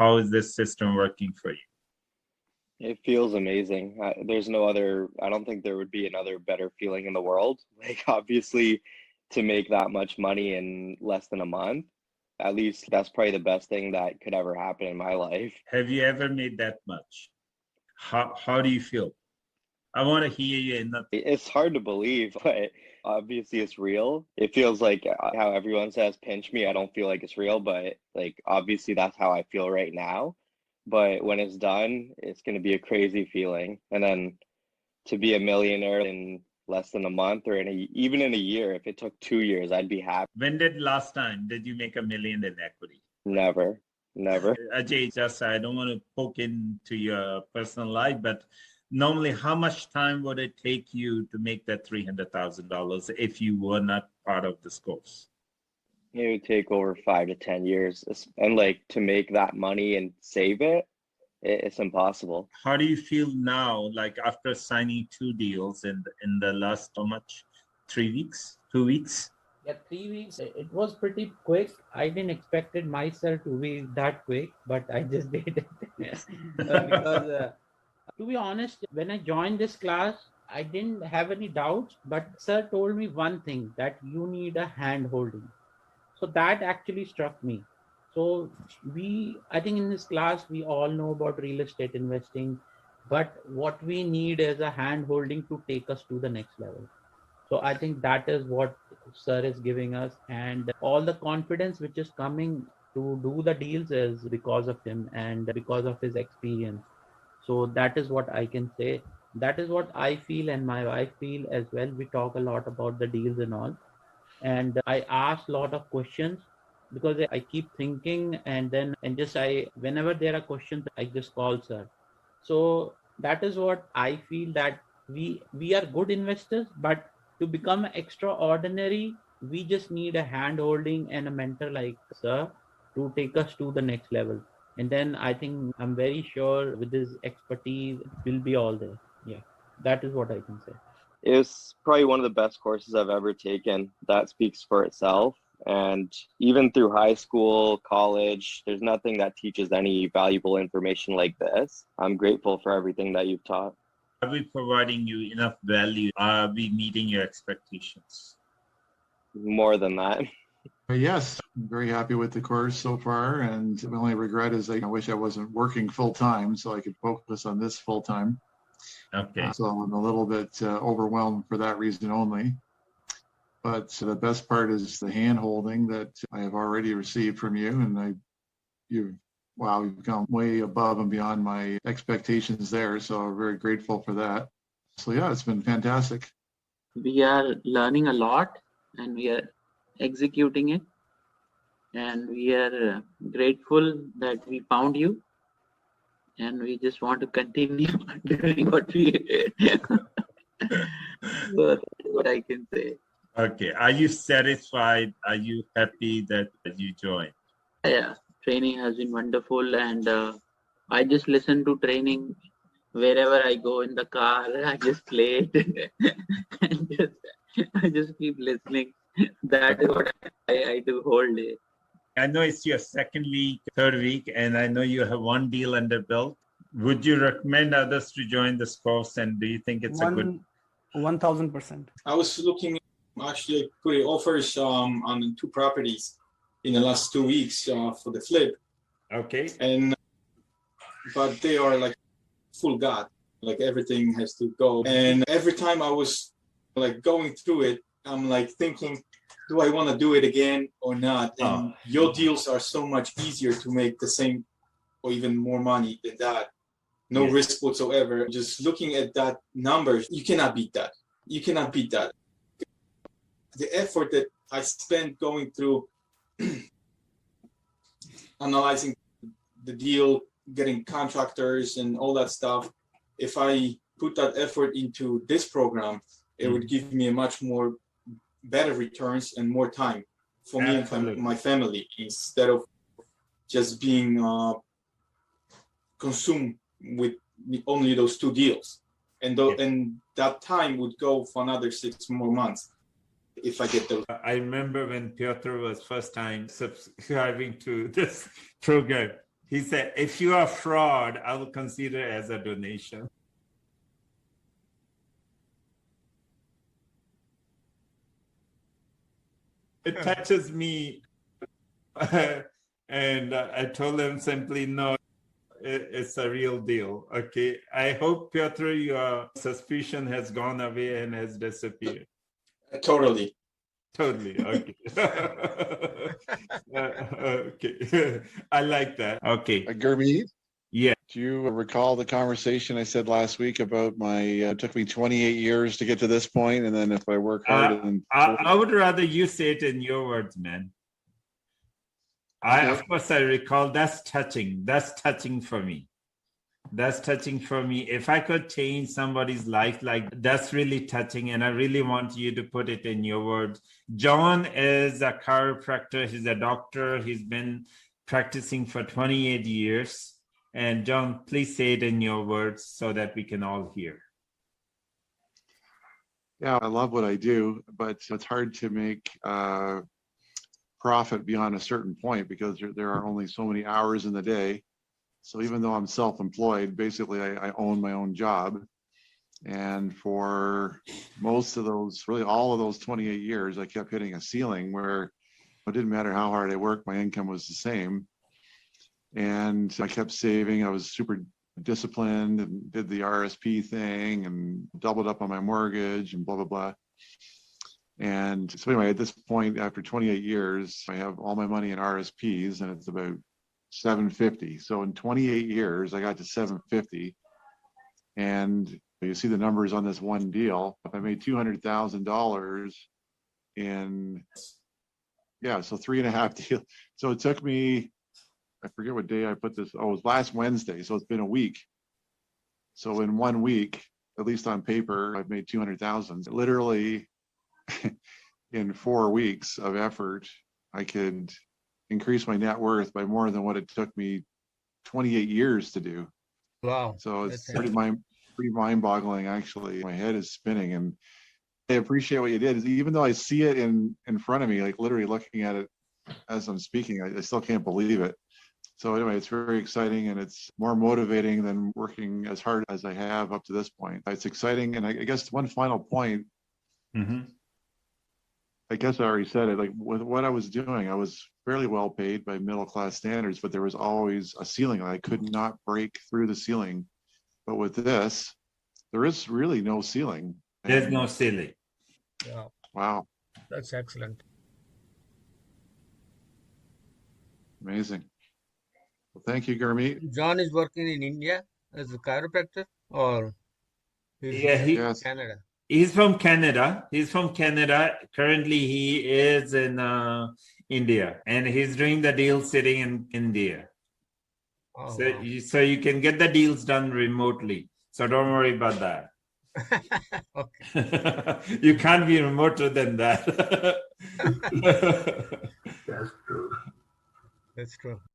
How is this system working for you? It feels amazing. I don't think there would be another better feeling in the world. Like, obviously, to make that much money in less than a month, at least that's probably the best thing that could ever happen in my life. Have you ever made that much? How do you feel? I want to hear you in the... It's hard to believe, but obviously it's real. It feels like how everyone says, pinch me. I don't feel like it's real, but like, obviously that's how I feel right now. But when it's done, it's going to be a crazy feeling. And then to be a millionaire in less than a month or even in a year, if it took 2 years, I'd be happy. When last time did you make $1 million in equity? Never. Ajay, just I don't want to poke into your personal life, but normally how much time would it take you to make that $300,000 if you were not part of this course? It would take over 5 to 10 years. And like, to make that money and save it, it's impossible. How do you feel now, like after signing 2 deals in the last, how much? 3 weeks? 2 weeks? Yeah, 3 weeks. It was pretty quick. I didn't expect it myself to be that quick, but I just did it. Because to be honest, when I joined this class, I didn't have any doubts, but sir told me one thing, that you need a hand holding. So that actually struck me. So I think in this class, we all know about real estate investing, but what we need is a hand holding to take us to the next level. So I think that is what sir is giving us, and all the confidence which is coming to do the deals is because of him and because of his experience. So that is what I can say. That is what I feel and my wife feel as well. We talk a lot about the deals and all. And I ask a lot of questions because I keep thinking, whenever there are questions, I just call sir. So that is what I feel, that we are good investors, but to become extraordinary, we just need a hand holding and a mentor like sir to take us to the next level. And then I think I'm very sure with his expertise, we'll be all there. Yeah, that is what I can say. It was probably one of the best courses I've ever taken. That speaks for itself. And even through high school, college, there's nothing that teaches any valuable information like this. I'm grateful for everything that you've taught. Are we providing you enough value? Are we meeting your expectations? More than that. Yes, I'm very happy with the course so far. And my only regret is I wish I wasn't working full time so I could focus on this full time. Okay. So I'm a little bit overwhelmed for that reason only. But the best part is the hand holding that I have already received from you. And you've gone way above and beyond my expectations there. So I'm very grateful for that. So yeah, it's been fantastic. We are learning a lot and we are executing it. And we are grateful that we found you. And we just want to continue doing what we did. So that's what I can say. Okay. Are you satisfied? Are you happy that you joined? Yeah, training has been wonderful. And I just listen to training wherever I go in the car. I just play it. And I just keep listening. That is what I do whole day. I know it's your second week, third week, and I know you have 1 deal under belt. Would you recommend others to join this course? And do you think it's a good? 1,000%. I was looking, actually putting offers on 2 properties in the last 2 weeks for the flip. Okay. But they are like full God, like everything has to go. And every time I was like going through it, I'm like thinking, do I want to do it again or not? And your deals are so much easier to make the same or even more money than that. No risk whatsoever. Just looking at that numbers, you cannot beat that. You cannot beat that. The effort that I spent going through analyzing the deal, getting contractors and all that stuff, if I put that effort into this program, it would give me a much more better returns and more time for me and my family, instead of just being consumed with only those 2 deals. And that time would go for another 6 more months if I get those. I remember when Piotr was first time subscribing to this program, He said, if you are fraud, I will consider it as a donation. It touches me. And I told him simply, no, it's a real deal. Okay. I hope, Piotr, your suspicion has gone away and has disappeared. Totally. Totally. Okay. Okay. I like that. Okay. Gurmeet? Yeah. Do you recall the conversation I said last week about it took me 28 years to get to this point, and then if I work hard and I would rather you say it in your words, man. Of course, I recall. That's touching. That's touching for me. That's touching for me. If I could change somebody's life, like that's really touching. And I really want you to put it in your words. John is a chiropractor. He's a doctor. He's been practicing for 28 years. And John, please say it in your words so that we can all hear. Yeah, I love what I do, but it's hard to make profit beyond a certain point because there are only so many hours in the day. So even though I'm self-employed, basically I own my own job. And for most of those, really all of those 28 years, I kept hitting a ceiling where it didn't matter how hard I worked, my income was the same. And I kept saving. I was super disciplined and did the RSP thing and doubled up on my mortgage and blah, blah, blah. And so anyway, at this point, after 28 years, I have all my money in RSPs and it's about 750. So in 28 years, I got to 750. And you see the numbers on this one deal. If I made $200,000 in, so 3.5 deals. So it took me, I forget what day I put this. Oh, it was last Wednesday. So it's been a week. So in 1 week, at least on paper, I've made 200,000. Literally in 4 weeks of effort, I could increase my net worth by more than what it took me 28 years to do. Wow. So it's pretty mind-boggling, actually. My head is spinning, and I appreciate what you did. Even though I see it in front of me, like literally looking at it as I'm speaking, I still can't believe it. So anyway, it's very exciting, and it's more motivating than working as hard as I have up to this point. It's exciting, and I guess one final point. Mm-hmm. I guess I already said it. Like with what I was doing, I was fairly well paid by middle-class standards, but there was always a ceiling. I could not break through the ceiling. But with this, there is really no ceiling. There's no ceiling. Yeah. Wow. That's excellent. Amazing. Well, thank you, Gurmeet. John is working in India as a chiropractor, or he's in Canada? He's from Canada. Currently, he is in India, and he's doing the deal sitting in India. Oh, So, wow. so you can get the deals done remotely. So don't worry about that. Okay. You can't be remoter than that. That's true. That's true.